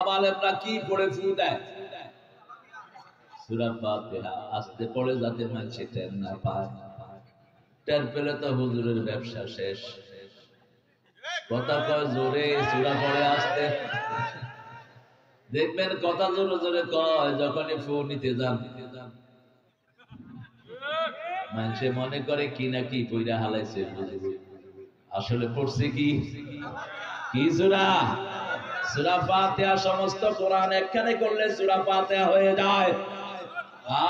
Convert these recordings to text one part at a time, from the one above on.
ওলামা আলেমরা কি পড়ে ফু দেয়? সূরা ফাতিহা আস্তে পড়ে যাতে মানুষ টের না পায়। টের পেলে তো হুজুরের ব্যবসা শেষ। কথা কয় জোরে, সূরা পড়ে আস্তে। দেখবেন কথা জোরে জোরে কয়, যখনই ফু নিতে যান মানুষে মনে করে কি না কি পইরা হালাইছে, আসলে পড়ছে কি কি সূরা? সূরা ফাতিহা। সমস্ত কোরআন একখানে করলে সূরা ফাতিহা হয়ে যায়,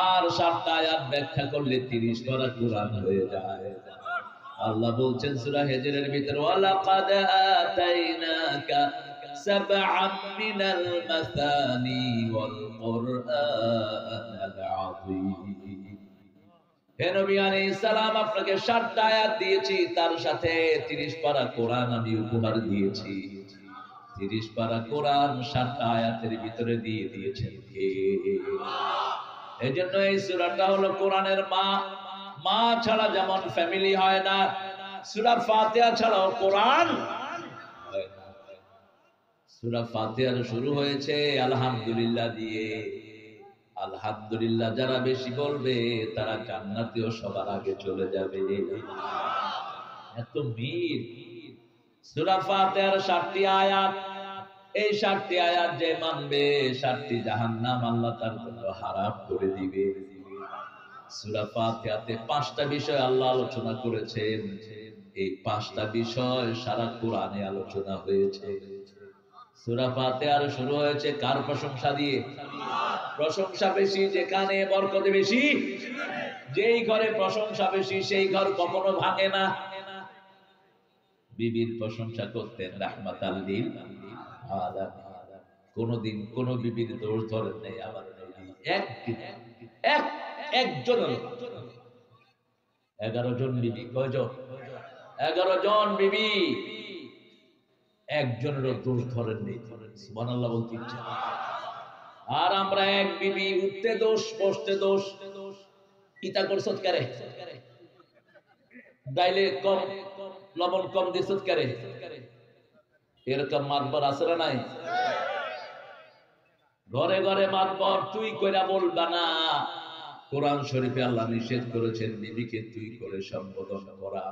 আর 7টা আয়াত ব্যাখ্যা করলে 30 পারা কোরআন হয়ে যায়। আল্লাহ বলছেন সূরা হিজরের ভিতরে, ওয়ালাকাদ আতাইনাকা সাবআম মিনাল মাসানি ওয়াল কুরআনাল আযীম। হে নবী আলাইহিস সালাম, আপনাকে 7টা আয়াত দিয়েছি, তার সাথে 30 পারা কোরআন আমি উপহার দিয়েছি। 30 পারা কোরআন 7টা আয়াতের ভিতরে দিয়ে দিয়েছেন কে? এজন্য এই সূরাটা হলো কোরআনের মা। মা ছাড়া যেমন ফ্যামিলি হয় না, সূরা ফাতিহা ছাড়াও কোরআন হয় না। সূরা ফাতিহা শুরু হয়েছে আলহামদুলিল্লাহ দিয়ে। আলহামদুলিল্লাহ যারা বেশি বলবে তারা জান্নাতেও সবার আগে চলে যাবে। এত মীর। সূরা ফাতিহার 7টি আয়াত, এই 7টি আয়াত যে মানবে 7টি জাহান্নাম আল্লাহ তার জন্য হারাম করে দিবে। সূরা ফাতিহাতে 5টা বিষয় আল্লাহ আলোচনা করেছেন। এই 5টা বিষয় সারা কোরআনে আলোচনা হয়েছে। সূরা ফাতিহার শুরু হয়েছে কার প্রশংসা দিয়ে? প্রশংসা বেশি যেখানে বরকত বেশি। যেই ঘরে প্রশংসা বেশি সেই ঘর কখনো ভাঙে না। বিবির প্রশংসা করতেন রাহমাতাল লিল আলামিন। কোনদিন কোন বিবির দোষ ধরেন নাই আমার নবী। একজন 11 জন বিবি। কয়জন? 11 জন বিবি, একজনেরও দোষ ধরেন নেই। সুবহানাল্লাহ বলতে ইচ্ছা। আর আমরা এক বিবি, উঠতে দোষ, বসতে দোষ। ইতা করছত কারে? ডাইলে কম লবণ কম দিছত কারে? এরকম মাতবর আছে না নাই? ঘরে ঘরে মাতবর তুই কইরা বলবা না। কোরআন শরীফে আল্লাহ নিষেধ করেছেন বিবিকে তুই করে সম্বোধন করা।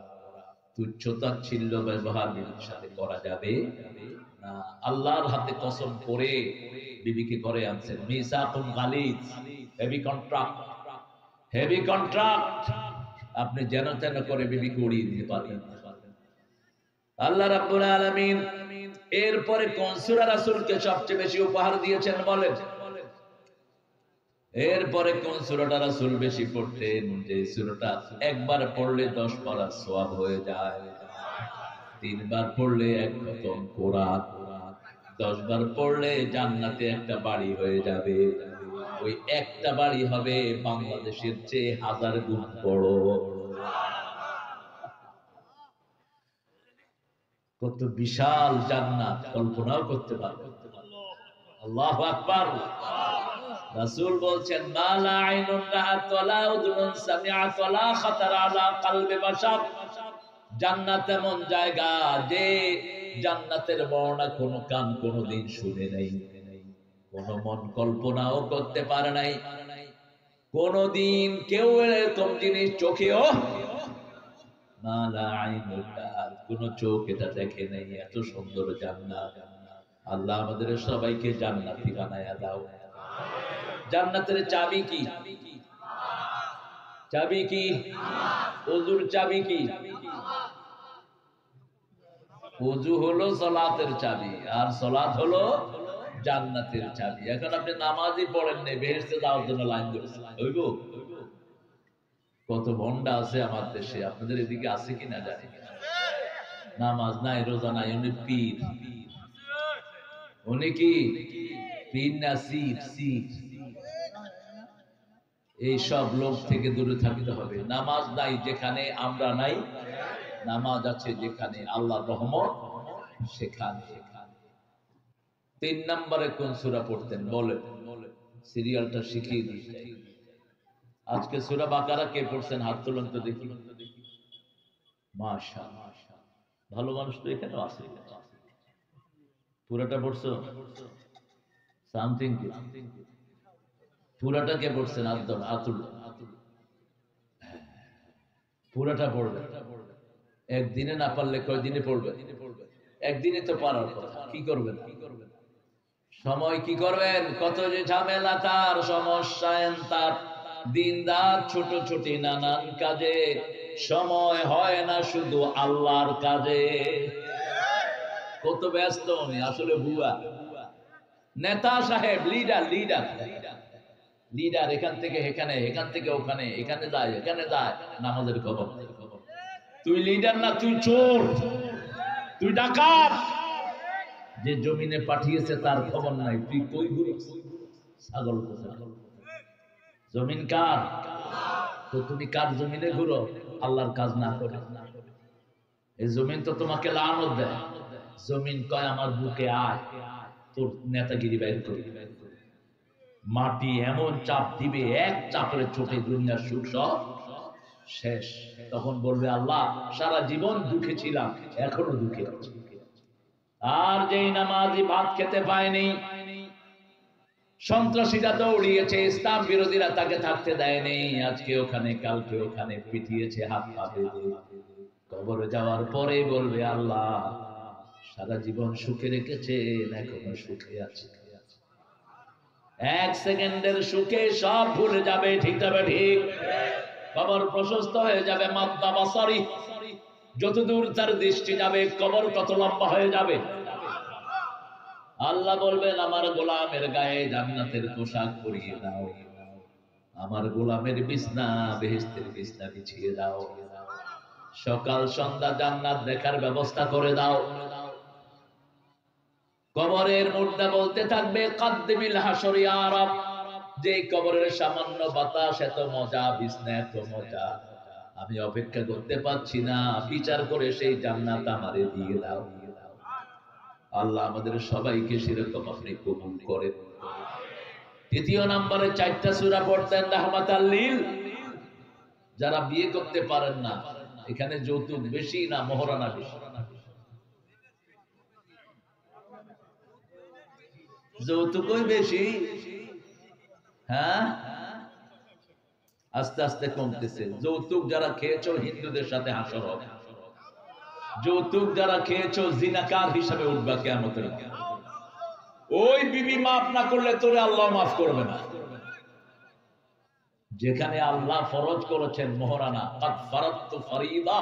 তুচ্ছতাচ্ছিল্য ব্যবহার বিবির সাথে করা যাবে না। আল্লাহর হাতে কসম করে বিবিকে ঘরে আনছেন। মিসাকুন গালিজ, হেভি কন্ট্রাক্ট, হেভি কন্ট্রাক্ট। আপনি যেন তেন করে বিবিকে উড়িয়ে দিতে পারবেন। আল্লাহ রাব্বুল আলামিন এরপরে কোন সূরা রাসূলকে সবচেয়ে বেশি উপহার দিয়েছেন বলেন? এরপরে কোন সূরাটা রাসূল বেশি পড়তেন? যে সূরাটা একবার পড়লে 10 পারা সওয়াব হয়ে যায়, 3 বার পড়লে 1 খতম কোরআন, 10 বার পড়লে জান্নাতে একটা বাড়ি হয়ে যাবে। ওই একটা বাড়ি হবে বাংলাদেশের চেয়ে 1000 গুণ বড়। কত বিশাল জান্নাত কল্পনাও করতে পারবে। আল্লাহু আকবার। রাসূল বলছেন, মা লা আইনুন রাআত ওয়ালা উযুনুন সামিআত ওয়ালা খাতারা আলা কলবি বাশার। জান্নাত এমন জায়গা যে জান্নাতের বর্ণনা কোন কান কোনদিন শুনে নাই, কোন মন কল্পনাও করতে পারে নাই, কোনদিন কেউ এরকম জিনিস চোখেও মা লা আইনুন রাআত, কোন চোখ এটা দেখে নাই। এত সুন্দর জান্নাত। আল্লাহ আমাদের সবাইকে জান্নাতি বানায়া দাও। জান্নাতের চাবি কি? চাবি কি? ওযুর চাবি কি? ওযু হলো সালাতের চাবি, আর সালাত হলো জান্নাতের চাবি। এখন আপনি নামাজই পড়েন না, বেহেশতে যাওয়ার জন্য লাইন ধরছেন, হইব? কত ভন্ডা আছে আমার দেশে, আপনাদের এদিকে আছে কিনা জানি না। নামাজ নাই, রোজা নাই, উনি পীর। উনি কি পীর না সিট? সিট। এই সব লোক থেকে দূরে থাকতে হবে। নামাজ নাই যেখানে আমরা নাই, নামাজ আছে যেখানে আল্লাহর রহমত সেখানে। 3 নম্বরে কোন সূরা পড়তেন বলেন? সিরিয়ালটা শিখিয়ে দিতে। আজকে সূরা বাকারা কে পড়ছেন? হাত তুলুন তো দেখি। মাশাআল্লাহ, ভালো মানুষ তো এখানেও আছে। পুরোটা পড়ছো? সামথিং পুরাটা কে পড়ছেন? আতুল পুরাটা পড়বে। একদিনে না পারলে কয়দিনে পড়বে? একদিনে তো পারার কথা, কি করবেন? সময় কি করবেন? কত যে ঝামেলা তার, সমস্যা তার, দিন রাত ছোট ছোট নানান কাজে সময় হয় না শুধু আল্লাহর কাজে। কত ব্যস্ত আমি আসলে বুয়া নেতা সাহেব, লিডার লিডার লিডার, এখান থেকে এখানে, এখান থেকে ওখানে, এখানে যায় এখানে যায়, নামাজের খবর। তুই লিডার না, তুই চোর, তুই ডাকাত। যে জমিনে পাঠিয়েছে তার খবর নাই, তুই কই ঘুরিস? ছাগল কোথায়? জমিন কার? তো তুমি কার জমিনে ঘুরো আল্লাহর কাজ না করে? এই জমিন তো তোমাকে লানত দেয়। জমিন কয় আমার বুকে আয়, তোর নেতাগিরি বাইর করি। মাটি এমন চাপ দিবে, এক চাপের চোখে দুনিয়ার সুখ সব শেষ। তখন বলবে আল্লাহ সারা জীবন দুঃখে ছিলাম, এখনো দুঃখে আছি। আর যেই নামাজি ভাত খেতে পায়নি, সন্ত্রাসীরা দৌড়িয়েছে, ইসলাম বিরোধীরা তাকে থাকতে দেয়নি, আজকে ওখানে কালকে ওখানে পিটিয়েছে, হাত পা বেঁধে। কবরে যাওয়ার পরে বলবে আল্লাহ সারা জীবন সুখে রেখেছেন, এখনো সুখে আছে। এক সেকেন্ডের সুখে সব ভুলে যাবে, ঠিক তবে ঠিক। কবর প্রশস্ত হয়ে যাবে, মাদ্দা বাসারি, যতদূর তার দৃষ্টি যাবে কবর তত লম্বা হয়ে যাবে। আল্লাহ বলবেন আমার গোলামের গায়ে জান্নাতের পোশাক পরিয়ে দাও, আমার গোলামের বিছনা বেহেশতের বিছনা বিছিয়ে দাও, সকাল সন্ধ্যা জান্নাত দেখার ব্যবস্থা করে দাও। কবরের মুর্দা বলতে থাকবে কাদ্দিমিল হাসর ইয়া রাব, যে কবরের সামান্য বাতাস এত মজা, বিছনা এত মজা, আমি অপেক্ষা করতে পারছি না, বিচার করে সেই জান্নাত আমারে দিয়ে দাও। আল্লাহ আমাদের সবাইকে সেরকম আপনি কবুল করেন। তৃতীয় নম্বরে 4টা সূরা পড়তেন রাহমাতাল লিল। যারা বিয়ে করতে পারেন না, এখানে যৌতুক বেশি না মোহরানা বেশি? যৌতুকই বেশি। হ্যাঁ, আস্তে আস্তে কমতেছে। যৌতুক যারা খেয়েছো হিন্দুদের সাথে হাসর হবে। যৌতুক যারা খেয়েছো জিনাকার হিসাবে উঠবা কিয়ামতের দিন। ওই বিবি মাফ না করলে তোরে আল্লাহ মাফ করবে না। যেখানে আল্লাহ ফরজ করেছেন মোহরানা, কাদ ফারাদতু ফারিদা,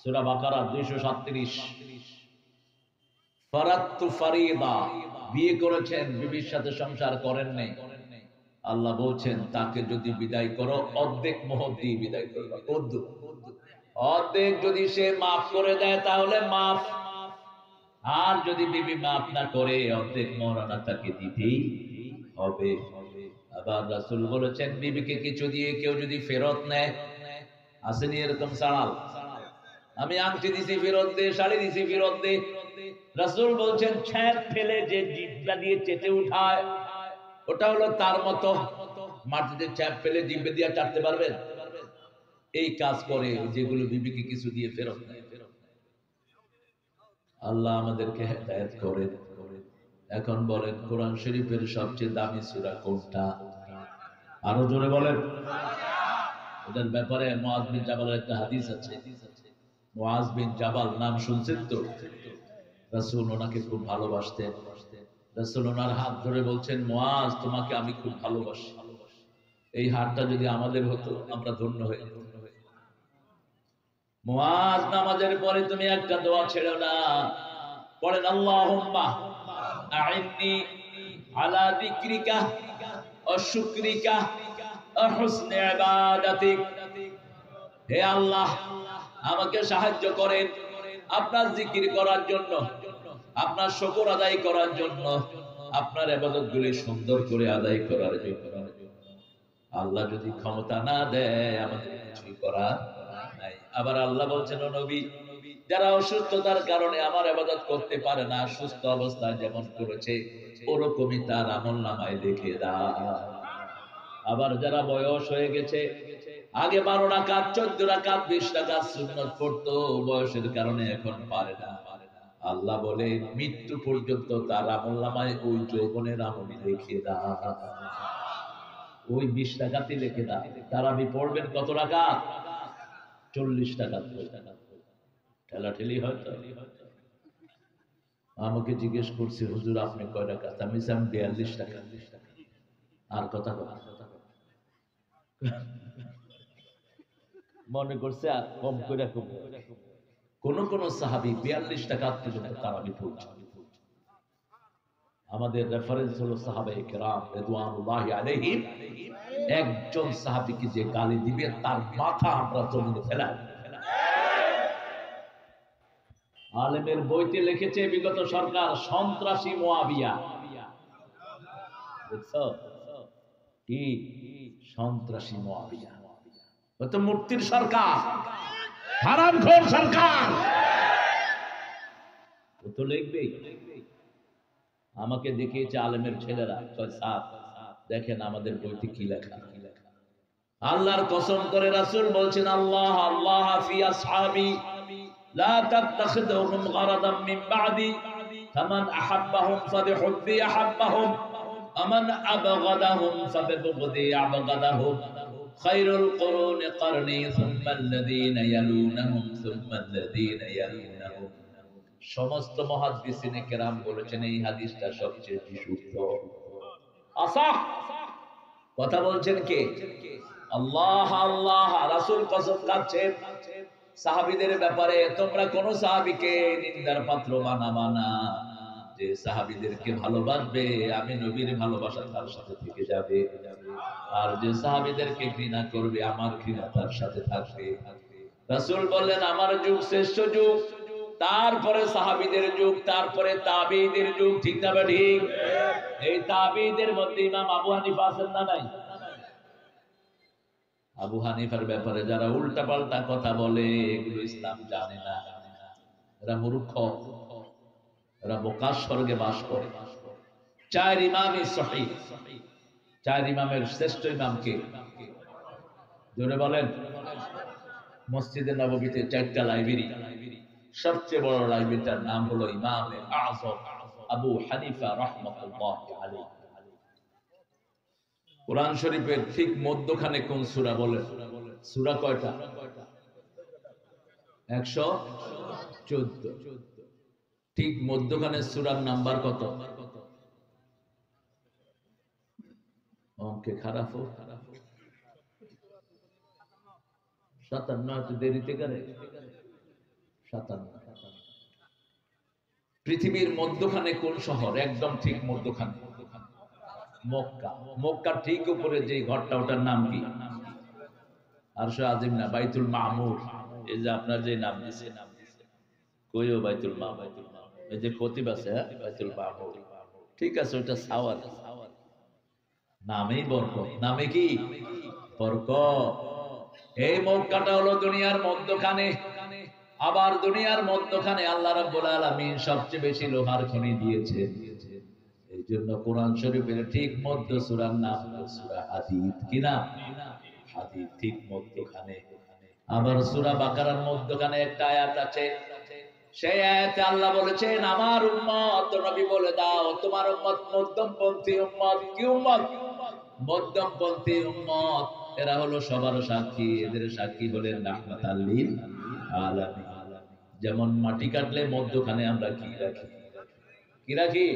সূরা বাকারা 237, ফারাদতু ফারিদা, বিয়ে করেছেন বিবির সাথে সংসার করেন নাই, আল্লাহ বলছেন তাকে যদি বিদায় করো অর্ধেক মোহর দিয়ে বিদায় করবা। অর্ধেক যদি সে মাফ করে দেয় তাহলে মাফ, আর যদি বিবি মাফ না করে অর্ধেক মোহরানা তাকে দিতেই হবে। আবার রাসূল বলেছেন বিবিকে কিছু দিয়ে কেউ যদি ফেরত নেয়, আসেনি এরকম সাড়াল, আমি আংটি দিছি ফেরত দে, শাড়ি দিছি ফেরত দে, রাসূল বলছেন ছ্যাঁক ফেলে যে জিভটা দিয়ে চেটে উঠায় ওটা হলো তার মতো। মাটিতে ছ্যাঁক ফেলে জিভে দিয়ে চাটতে পারবেন? এই কাজ করে যেগুলো বিবিকে কিছু দিয়ে ফেরত নেয়। আল্লাহ আমাদেরকে হেদায়েত করেন। এখন বলেন কোরআন শরীফের সবচেয়ে দামি সূরা কোনটা? আরো জোরে বলেন। এটার ব্যাপারে মুআয বিন জাবালের একটা হাদিস আছে। মুআয বিন জাবাল নাম শুনছেন তো? রাসূল ওনাকে খুব ভালোবাসতেন। রাসূল ওনার হাত ধরে বলছেন মুআয তোমাকে আমি খুব ভালোবাসি। এই হাতটা যদি আমাদের হতো আমরা ধন্য হয়ে যেতাম। মুআয নামাজের পরে তুমি একটা দোয়া ছেড়ো না, পড়েন আল্লাহুম্মা আইন্নি আলা যিকরিকা ওয়া শুকরিকা ওয়া হুসনি ইবাদাতিক। হে আল্লাহ আমাকে সাহায্য করেন আপনার জিকির করার জন্য, আপনার শুকর আদায় করার জন্য, আপনার ইবাদতগুলি সুন্দর করে আদায় করার জন্য। আল্লাহ যদি ক্ষমতা না দেয় আমাদের কিছুই করার নাই। আবার আল্লাহ বলছেন ও নবী যারা অসুস্থতার কারণে আমার ইবাদত করতে পারে না, সুস্থ অবস্থায় যেমন করেছে ওরকমই তার আমলনামায় লিখে দাও। আবার যারা বয়স হয়ে গেছে, আগে 12 রাকাত 14 রাকাত 20 রাকাত সুন্নাত পড়তো, বয়সের কারণে এখন পারে না, আল্লাহ বলে মৃত্যু পর্যন্ত তার আমলনামায় ওই যৌবনের আমল লিখে দাও, ওই 20 টাকাতে লিখে দাও। তারাবি পড়বেন কত রাকাত? 40 টাকা। ঠেলাঠেলি হয়তো। আমাকে জিজ্ঞেস করছে, হুজুর আপনি কয় রাকাত? আমি 42 টাকা। আর কথা মনে করছে আর কম করে কোন কোন সাহাবী 42 টাকা পর্যন্ত তারাবি পড়ছে। আমাদের রেফারেন্স হলো সাহাবায়ে কেরাম রিদওয়ানুল্লাহি আলাইহিম। একজন সাহাবীকে যে গালি দিবে তার মাথা আমরা জমিনে ফেলাই। আলেমের বইতে লিখেছে বিগত সরকার সন্ত্রাসী মুয়াবিয়া। দেখছো কি সন্ত্রাসী মুয়াবিয়া? ও তো মূর্তির সরকার, হারামখোর সরকার। ও তো লিখবেই। আমাকে দেখিয়েছে আলেমের ছেলেরা, কয় স্যার দেখেন আমাদের বইতে কি লেখা। আল্লাহর কসম করে রাসূল বলছেন, আল্লাহ আল্লাহ ফি আসহাবি লা তাত্তাখিযুহুম গারাদাম মিন বাদি ফামান আহাব্বাহুম ফাবিহুব্বি আহাব্বাহুম আমান আবগাদাহুম ফাবিবুগদি আবগাদাহুম খায়রুল কুরুনি কারনি সুম্মাল্লাযীনা ইয়ালুনাহুম সুম্মাল্লাযীনা ইয়ালুনাহুম। সমস্ত মুহাদ্দিসিনে কেরাম বলেছেন এই হাদিসটা সবচেয়ে বিশুদ্ধ। আসাহ কথা বলছেন কে? আল্লাহ আল্লাহ। রাসূল কসম খাচ্ছেন সাহাবীদের ব্যাপারে, তোমরা কোন সাহাবীকে নিন্দার পাত্র বানাবা না। যে সাহাবীদেরকে ভালোবাসবে আমি নবীর ভালোবাসা তার সাথে থেকে যাবে, আর যে সাহাবীদেরকে ঘৃণা করবে আমার ঘৃণা তার সাথে থাকবে। রাসূল বললেন আমার যুগ শ্রেষ্ঠ যুগ, তারপরে সাহাবীদের যুগ, তারপরে তাবেঈদের যুগ। ঠিক না ঠিক? এই তাবেঈদের মধ্যে ইমাম আবু হানিফা আছেন না নাই? আবু হানিফার ব্যাপারে যারা উল্টাপাল্টা কথা বলে এগুলো ইসলাম জানে না, এরা মূর্খ, এরা বোকার স্বর্গে বাস করে। 4 ইমামই সহিহ। 4 ইমামের শ্রেষ্ঠ ইমাম কে? জোরে বলেন। মসজিদে নববীতে 4টা লাইব্রেরি, সবচেয়ে বড় লাইব্রেরিটার নাম হলো ইমামে আযম আবু হানিফা রাহমাতুল্লাহি আলাইহি। কোরআন শরীফের ঠিক মধ্যখানে কোন সূরা বলেন? সূরা কয়টা? 114। ঠিক মধ্যখানে সূরার নাম্বার কত? অঙ্কে খারাপ হো 57। দেরিতে করে 57। পৃথিবীর মধ্যখানে কোন শহর? একদম ঠিক মধ্যখানে মক্কা। মক্কা ঠিক উপরে যে ঘরটা ওটার নাম কি? আরশে আজিম না, বাইতুল মামুর। এই যে আপনার যে নাম দিছে, কইও বাইতুল মামুর। এই যে খতিব আছে বাইতুল মামুর, ঠিক আছে ওটা সাওয়ার। নামেই বরকত। নামে কি? বরকত। এই মক্কাটা হলো দুনিয়ার মধ্যখানে। আবার দুনিয়ার মধ্যখানে আল্লাহ রাব্বুল আলামিন সবচেয়ে বেশি লোহার খনি দিয়েছে। এই জন্য কোরআন শরীফের ঠিক মধ্য সূরার নাম হলো সূরা হাদীদ। কি নাম? হাদীদ। ঠিক মধ্যখানে। আবার সূরা বাকারার মধ্যখানে একটা আয়াত আছে, সেই আয়াতে আল্লাহ বলেছেন আমার উম্মত, নবী বলে দাও তোমার উম্মত মধ্যমপন্থী উম্মত। কি উম্মত? মধ্যমপন্থী উম্মত। এরা হলো সবার সাক্ষী, এদের সাক্ষী হলেন রাহমাতাল লিল আলামিন। যেমন মাটি কাটলে মধ্যখানে আমরা কি রাখি? কি রাখি?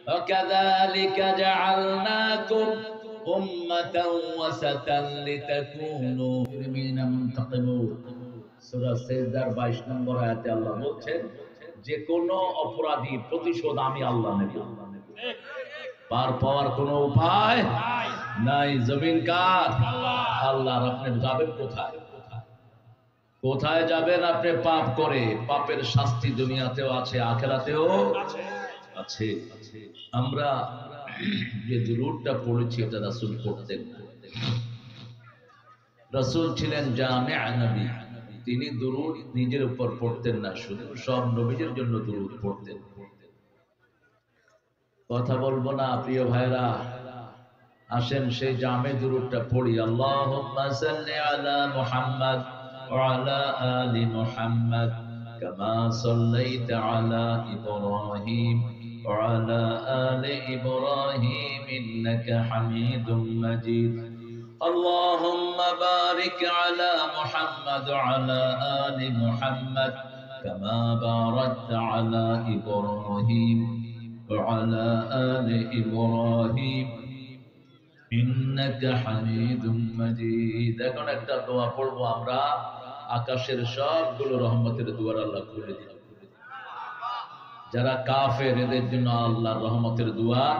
ওয়াকাযালিকা জাআলনাকুম উম্মাতান ওয়াসাতান লিতাকুনু মিনাল মুনতাকিমুন। সূরা সিজদার 22 নম্বর আয়াতে আল্লাহ বলছেন যে কোন অপরাধীর প্রতিশোধ আমি আল্লাহ নেব। পার পাওয়ার কোনো উপায় নাই। জমিন কার? আল্লাহর। আপনি যাবেন কোথায়? কোথায় যাবেন? আপনি পাপ করে। পাপের শাস্তি দুনিয়াতেও আছে, আখিরাতেও আছে। আমরা যে দুরূদটা পড়েছি এটা রাসূল পড়তেন। রাসূল ছিলেন জামিআ নবী। তিনি দুরূদ নিজের উপর পড়তেন না, শুধু সব নবীদের জন্য দুরূদ পড়তেন। কথা বলবো না প্রিয় ভাইরা, আসেন সেই জামে দুরূদটা পড়ি। আল্লাহুম্মা সাল্লি আলা মুহাম্মাদ ওয়া আলা আলি মুহাম্মাদ كما صليت على إبراهيم وعلى آل إبراهيم إنك حميد مجيد اللهم بارك على محمد وعلى آل محمد كما باركت على إبراهيم وعلى آل إبراهيم إنك حميد مجيد এখন একটা দোয়া পড়বো আমরা আকাশের সবগুলো রহমতের দুয়ার আল্লাহ খুলে দিল যারা কাফের এদের জন্য আল্লাহর রহমতের দুয়ার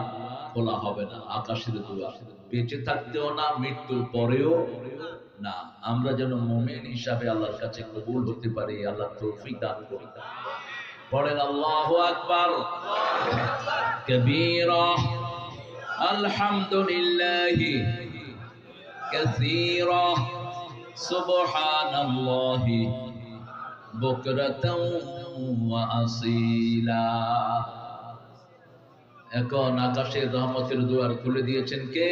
খোলা হবে না আকাশের দুয়ার বেঁচে থাকতেও না মৃত্যুর পরেও না আমরা যেন মুমিন হিসাবে আল্লাহর কাছে কবুল হতে পারি আল্লাহ তৌফিক দান করুন পড়েন আল্লাহু আকবার কবীরা আলহামদুলিল্লাহি কাসীরা সুবহানাল্লাহি বুকরাতাও ওয়া আসীলা এখন আকাশের রহমতের দুয়ার খুলে দিয়েছেন কে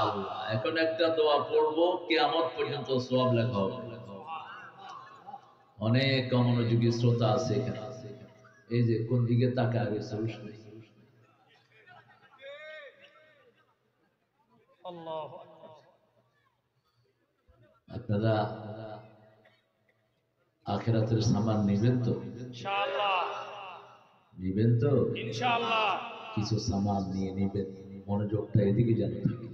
আল্লাহ এখন একটা দোয়া পড়বো কিয়ামত পর্যন্ত সওয়াব লেখা হবে অনেক মনোযোগী শ্রোতা আছে এখানে এই যে কোন দিকে তাকায় রয়েছে আল্লাহু আকবার আপনারা আখিরাতের সামান নেবেন তো ইনশাআল্লাহ নিবেন তো ইনশাআল্লাহ কিছু সামান নিয়ে নিবেন মনোযোগটা এদিকে যেন থাকে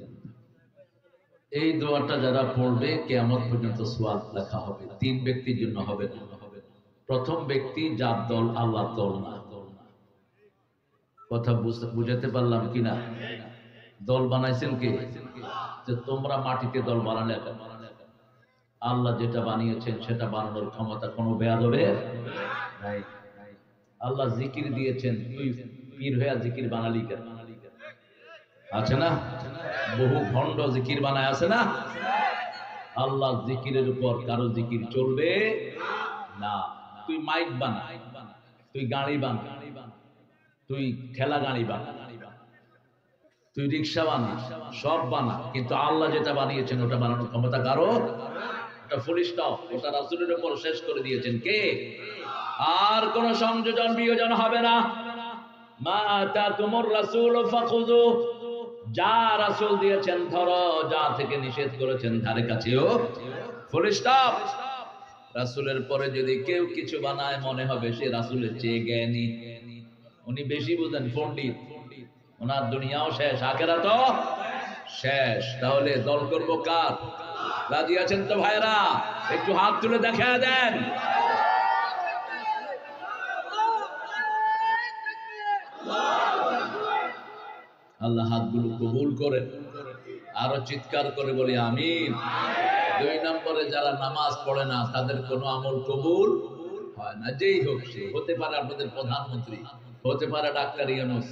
এই দোয়াটা যারা পড়বে কিয়ামত পর্যন্ত সওয়াব লেখা হবে তিন ব্যক্তির জন্য হবে না প্রথম ব্যক্তি যার দল আল্লাহর দল না কথা বুঝাতে পারলাম কিনা দল বানাইছেন কে যে তোমরা মাটিতে দল বানালে আল্লাহ যেটা বানিয়েছেন সেটা বানানোর ক্ষমতা কোনো বেয়াদবের নাই আল্লাহ জিকির দিয়েছেন তুই পীর হয়ে জিকির বানালি কেন আছে না বহু ভণ্ড জিকির বানায় আছে না আল্লাহ জিকিরের উপর কারো জিকির চলবে না তুই মাইক বানা তুই গাড়ি বানা তুই ঠেলা গাড়ি বানা তুই রিক্সা বানা সব বানা কিন্তু আল্লাহ যেটা বানিয়েছেন ওটা বানানোর ক্ষমতা কারো ওটা ফুল স্টপ ওটা রাসূলের উপর শেষ করে দিয়েছেন কে আর কোন সংযোজন বিয়োজন হবে না মা আতাকুমুর রাসূল ফাখুযু যা রাসূল দিয়েছেন ধরো যা থেকে নিষেধ করেছেন ধারে কাছেও ফুল স্টপ রাসূলের পরে যদি কেউ কিছু বানায় মনে হবে সে রাসূলের চেয়ে জ্ঞানী উনি বেশি বুঝেন পণ্ডিত ওনার দুনিয়াও শেষ আখিরাতও শেষ তাহলে দল করব কার রাজি আছেন তো ভাইরা একটু হাত তুলে দেখা দেন আল্লাহ হাতগুলো কবুল করেন আরো চিৎকার করে বলি আমিন দুই নম্বরে যারা নামাজ পড়ে না তাদের কোনো আমল কবুল হয় না যেই হোক সে হতে পারে আপনাদের প্রধানমন্ত্রী হতে পারে ডাক্তার ইউনূস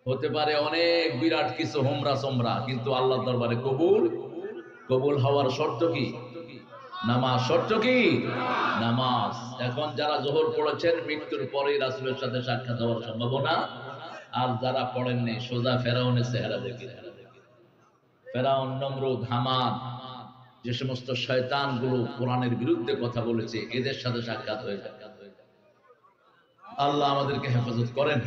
হতে পারে অনেক বিরাট কিছু হোমরা সোমরা কিন্তু আল্লাহর দরবারে কবুল হওয়ার শর্ত কি নামাজ শর্ত কি নামাজ এখন যারা যোহর পড়েছেন মৃত্যুর পরেই রাসূলের সাথে সাক্ষাৎ হওয়ার সম্ভাবনা আর যারা পড়েননি সোজা ফেরাউনের চেহারা দেখে ফেরাউন নমরুদ হামান যে সমস্ত শয়তানগুলো কোরআনের বিরুদ্ধে কথা বলেছে এদের সাথে সাক্ষাৎ হয়ে যায় আল্লাহ আমাদেরকে হেফাজত করেন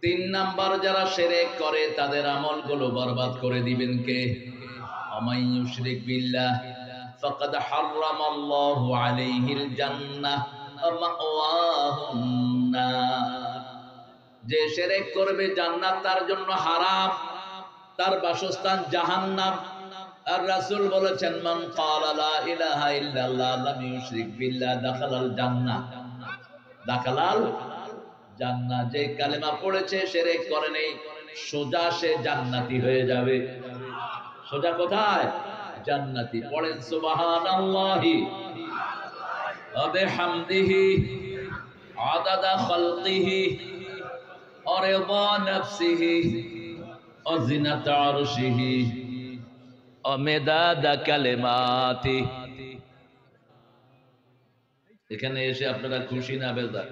তিন নাম্বার যারা শিরক করে তাদের আমলগুলো বরবাদ করে দিবেন কে আমাই ইউশরিক বিল্লাহ ফাকাদ হারামাল্লাহু আলাইহিল জান্নাহ ওয়া মাওয়াহুন নার যে শিরক করবে জান্নাত তার জন্য হারাম তার বাসস্থান জাহান্নাম আর রাসূল বলেছেন মান ক্বালা লা ইলাহা ইল্লাল্লাহ লাম ইউশরিক বিল্লাহ দাখালাল জান্নাহ দাখালাল জান্নাত যে কালেমা পড়েছে শিরক করে নেই সোজা সে জান্নাতি হয়ে যাবে সোজা কোথায় জান্নাতি পড়েন সুবহানাল্লাহি ওয়া বিহামদিহি আদাদা খালকিহি ওয়া রিদা নাফসিহি ওয়া জিনাতা আরশিহি ওয়া মিদাদা কালিমাতি এখানে এসে আপনারা খুশি না বেজার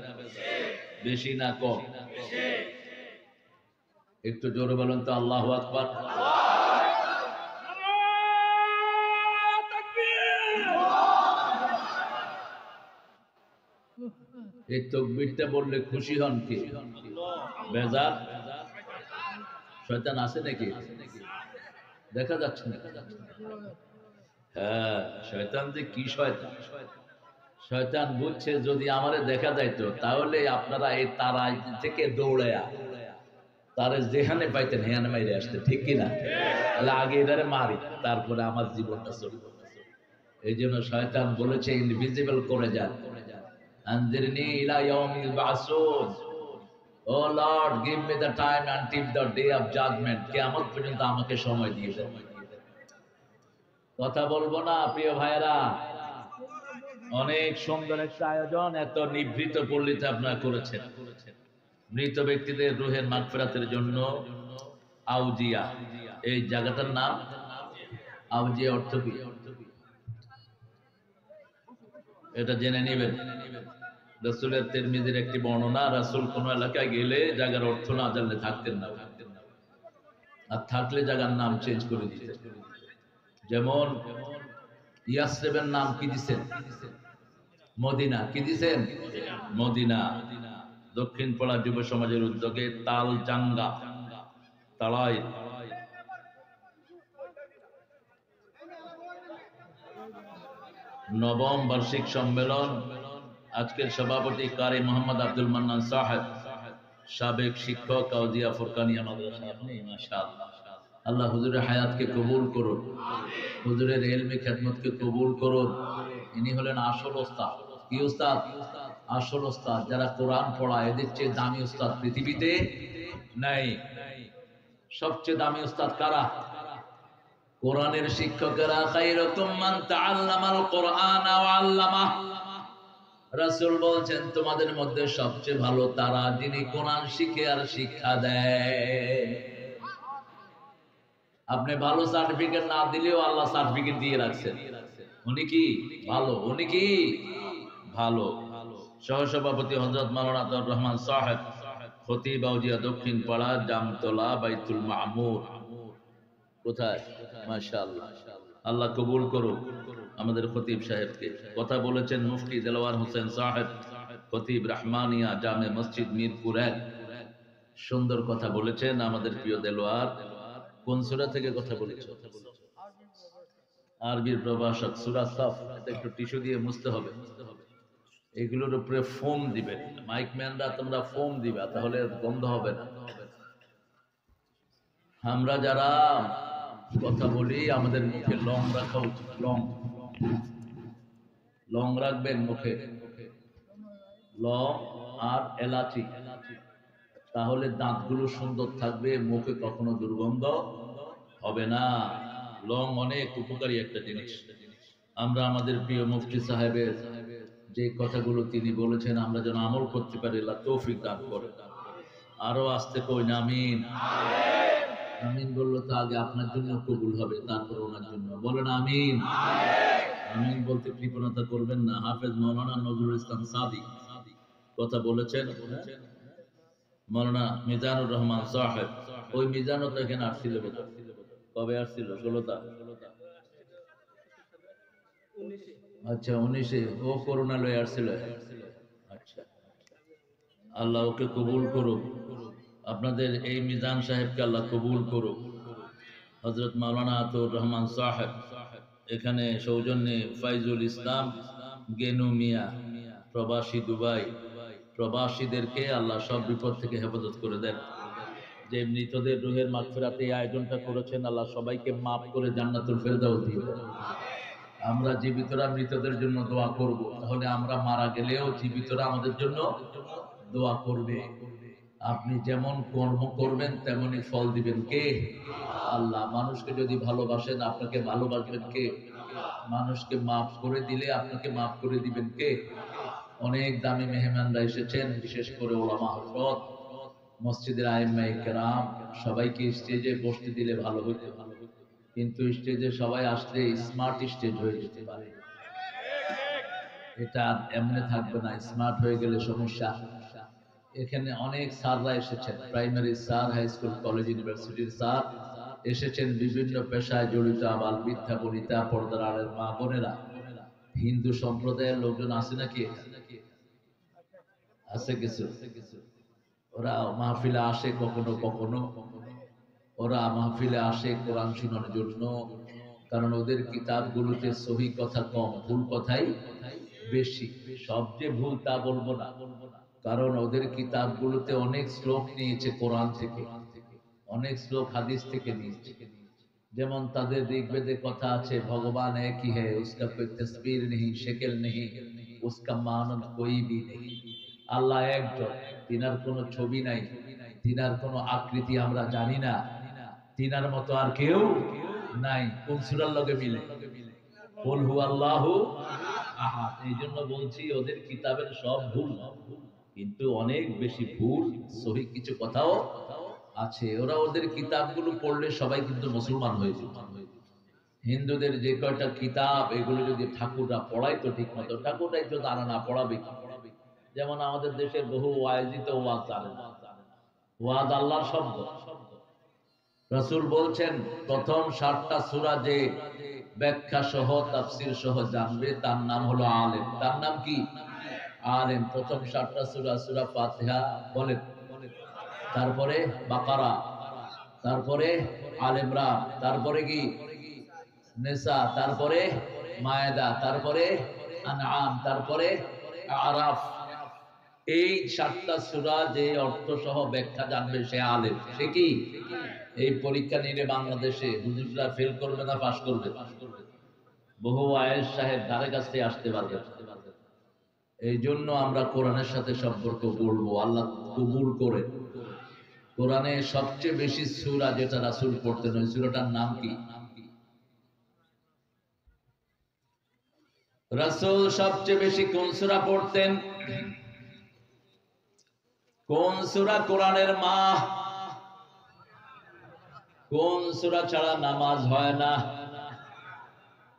বেশি না কম একটু জোরে বলুন তো আল্লাহু আকবার এই তাকবীরটা বললে খুশি হন কে? বেজার? শয়তান আছে নাকি? দেখা যাচ্ছে না। হ্যাঁ, শয়তান যে কি শয়তান! শয়তান বুঝছে যদি আমারে দেখা যাইতো তাহলে আপনারা এই তারা থেকে দৌড়ায়া তারে যেখানে পাইতেন হেয়ানে মাইরে আসতে, ঠিক কিনা? তাহলে আগে এটারে মারি, তারপরে আমার জীবনটা চলবে। এই জন্য শয়তান বলেছে ইনভিজিবল করে যান। আনজিরনি ইলা ইয়াউমিল বাসুন, O lord give me the time until the day of judgment, কিয়ামত পর্যন্ত আমাকে সময় দিয়ে দেন। কথা বলবো না প্রিয় ভাইরা? অনেক সুন্দর একটা আয়োজন, এত নিভৃত পল্লীতে আপনারা করেছেন। মৃত ব্যক্তিদের রুহের মাগফিরাতের জন্য আউজিয়া, এই জায়গাটার নাম আউজিয়া। অর্থ কি এটা জেনে নেবেন। রাসূলের তিরমিজির একটি বর্ণনা, রাসূল কোন এলাকায় গেলে জায়গার অর্থ না জানলে থাকতেন না, আর থাকলে জায়গার নাম চেঞ্জ করে দিতেন। যেমন ইয়াসরিবের নাম কি দিছেন? মদিনা। কি দিছেন? মদিনা। দক্ষিণ পাড়া যুব সমাজের উদ্যোগে তাল জাঙ্গা তালাই নবম বার্ষিক সম্মেলন। আজকের সভাপতি কারি মোহাম্মদ আব্দুল মান্নান সাহেব, সাবেক শিক্ষক আউজিয়া ফুরকানিয়া মাদ্রাসা। আপনি মাশাআল্লাহ, আল্লাহ হুজুরের হায়াতকে কবুল করুন, হুজুরের ইলমি খেদমতকে কবুল করুন। ইনি হলেন আসল ওস্তাদ। কি ওস্তাদ? আসল ওস্তাদ। যারা কোরআন পড়ায় এদের চেয়ে দামি ওস্তাদ পৃথিবীতে নাই। সবচেয়ে দামি ওস্তাদ কারা? কোরআনের শিক্ষকেরা। খায়রুকুম মান তাআল্লামাল কোরআন ওয়া আল্লামাহ। রাসূল বলছেন তোমাদের মধ্যে সবচেয়ে ভালো তারা যিনি কোরআন শিখে আর শিক্ষা দেয়। আপনি ভালো সার্টিফিকেট না দিলেও আল্লাহ সার্টিফিকেট দিয়ে রাখছেন। উনি কি ভালো? উনি কি ভালো? সহসভাপতি হযরত মাওলানা আব্দুর রহমান সাহেব, খতিব আউজিয়া দক্ষিণ পাড়া জামতলা বাইতুল মামুর। কোথায়? মাশাআল্লাহ, আল্লাহ কবুল করুক আমাদের খতিব সাহেবকে। কথা বলেছেন মুফতি দেলোয়ার হোসেন সাহেব, খতিব রহমানিয়া জামে মসজিদ মিরপুর ১। সুন্দর কথা বলেছেন আমাদের প্রিয় দেলোয়ার। কোন সূরা থেকে কথা বলেছেন? আরবির প্রভাষক সূরা সাফ। এটা একটু টিস্যু দিয়ে মুছতে হবে। এগুলোর উপরে ফোম দিবেন, মাইক ম্যানরা তোমরা ফোম দিবা, তাহলে গন্ধ হবে না। আমরা যারা কথা বলি আমাদের মুখে লং রাখা উচিত। লং রাখবেন মুখে, লং আর এলাচি, তাহলে দাঁতগুলো সুন্দর থাকবে, মুখে কখনো দুর্গন্ধ হবে না। লং অনেক উপকারী একটা জিনিস। আমরা আমাদের প্রিয় মুফতি সাহেবের যে কথাগুলো তিনি বলেছেন আমরা যেন আমল করতে পারি, আল্লাহ তৌফিক দান করেন। আরো আসতে কই না আমিন। আমিন বললো তো আগে আপনার জন্য কবুল হবে, তারপর ওনার জন্য বলেন আমিন। আমিন বলতে কৃপণতা করবেন না। হাফেজ মাওলানা নজরুল ইসলাম সাদিক কথা বলেছেন। মাওলানা মিজানুর রহমান সাহেব, ওই মিজানও তো এখানে আসছিল। কবে আসছিল? 16টা। আচ্ছা 19-এ ও করোনা লয়ে আসছিল। আচ্ছা, আল্লাহ ওকে কবুল করুক। আপনাদের এই মিজান সাহেবকে আল্লাহ কবুল করুক। হযরত মাওলানা আতুর রহমান সাহেব এখানে সৌজন্যে ফাইজুল ইসলাম গেনু মিয়া প্রবাসী দুবাই, প্রবাসীদেরকে আল্লাহ সব বিপদ থেকে হেফাজত করে দেন। যে মৃতদের রুহের মাগফিরাতে এই আয়োজনটা করেছেন আল্লাহ সবাইকে মাফ করে জান্নাতুল ফেরদাউস দিয়ে দেন। আমরা জীবিতরা মৃতদের জন্য দোয়া করব, তাহলে আমরা মারা গেলেও জীবিতরা আমাদের জন্য দোয়া করবে। আপনি যেমন কর্ম করবেন তেমনই ফল দিবেন কে? আল্লাহ। মানুষকে যদি ভালোবাসেন আপনাকে ভালোবাসবেন কে? মানুষকে মাফ করে দিলে আপনাকে মাফ করে দিবেন কে? অনেক দামি মেহমানরা এসেছেন, বিশেষ করে ওলামা হযরত, মসজিদের আইম্মায়ে কেরাম, সবাইকে স্টেজে বসতে দিলে ভালো হইতো, কিন্তু স্টেজে সবাই আসলে স্মার্ট স্টেজ হয়ে যেতে পারে। এটা এমনি থাকবে না, স্মার্ট হয়ে গেলে সমস্যা। এখানে অনেক স্যাররা এসেছেন, primary sir, high school, college, ইউনিভার্সিটির স্যার এসেছেন, বিভিন্ন পেশায় জড়িত আবাল বৃদ্ধা বনিতা, পর্দার আড়ের মা বোনেরা, হিন্দু সম্প্রদায়ের লোকজন আছে নাকি? আছে কিছু ওরা মাহফিলে আসে কখনো কখনো, ওরা মাহফিলে আসে কোরআন শোনার জন্য, কারণ ওদের কিতাবগুলোতে সহি কথা কম, ভুল কথাই বেশি। সব যে ভুল তা বলবো না, কারণ ওদের কিতাবগুলোতে অনেক শ্লোক নিয়েছে কোরআন থেকে, অনেক শ্লোক হাদিস থেকে নিয়েছে। যেমন তাদের ঋগ্বেদে কথা আছে, ভগবান একই है, उसका कोई तस्वीर नहीं, शक्ल नहीं, उसका मानंद कोई भी नहीं। আল্লাহ একজন, তিনার কোনো ছবি নাই, তিনার কোনো আকৃতি আমরা জানি না, তিনার মতো আর কেউ নাই। কোন সূরার লগে মিলে? কুল হুয়াল্লাহু আহাদ। এই জন্য বলছি ওদের কিতাবের সব ভুল, কিন্তু অনেক বেশি ভুল সহি কিছু কথাও আছে। ওরা ওদের কিতাবগুলো পড়লে সবাই কিন্তু মুসলমান হয়ে যেত। হিন্দুদের যে কয়টা কিতাব, এগুলো যদি ঠাকুররা পড়াইতো ঠিক মতো, ঠাকুররাই তো জানে না পড়াবে কি। যেমন আমাদের দেশের বহু ওয়াইজি তো ওয়াজ জানে না, ওয়াজ আল্লাহর শব্দ। রাসূল বলছেন প্রথম 7টা সূরা যে ব্যাখ্যা সহ তাফসীর সহ জানবে তার নাম হলো আলেম। তার নাম কি? আলেম। প্রথম 7টা সূরা, সূরা ফাতিহা বলেন, তারপরে বাকারা, তারপরে আলে ইমরান, তারপরে কি নিসা, তারপরে মায়েদা, তারপরে আনআম, তারপরে আরাফ। এই 7টা সূরা যে অর্থ সহ ব্যাখ্যা জানবে সে আলেম। সে কি? এই পরীক্ষা নিলে বাংলাদেশে হুজুররা ফেল করবে না পাস করবে? বহু আয়েশ সাহেব ধারে কাছে আসতে পারবে। এই জন্য আমরা কোরআনের সাথে সম্পর্ক করবো, আল্লাহ কবুল করে। কোরআনে সবচেয়ে বেশি সূরা যেটা রাসূল পড়তেন, ওই সূরাটার নাম কি? রাসূল সবচেয়ে বেশি কোন সূরা পড়তেন? কোন সূরা কোরআনের মা? কোন সূরা ছাড়া নামাজ হয় না?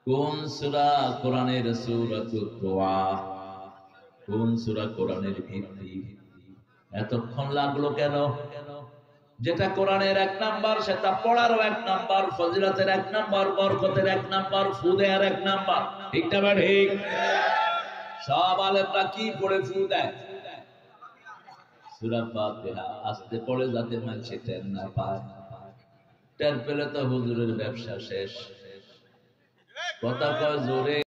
কোন সূরা কোরআনের সূরাতুদ দোয়া? কোন সূরা কোরআনের ভিত্তি? এতক্ষণ লাগলো কেন? যেটা কোরআনের 1 নাম্বার, সেটা পড়ারও 1 নাম্বার, ফজিলতের 1 নাম্বার, বরকতের 1 নাম্বার, ফু দেয়ার 1 নাম্বার। ঠিক না ভাই? ঠিক। সব আলেমরা কি পড়ে ফু দেয়? সূরা ফাতিহা আস্তে পড়ে যাতে মানুষ টের না পায়। টের পেলে তো হুজুরের ব্যবসা শেষ। কথা কয় জোরে।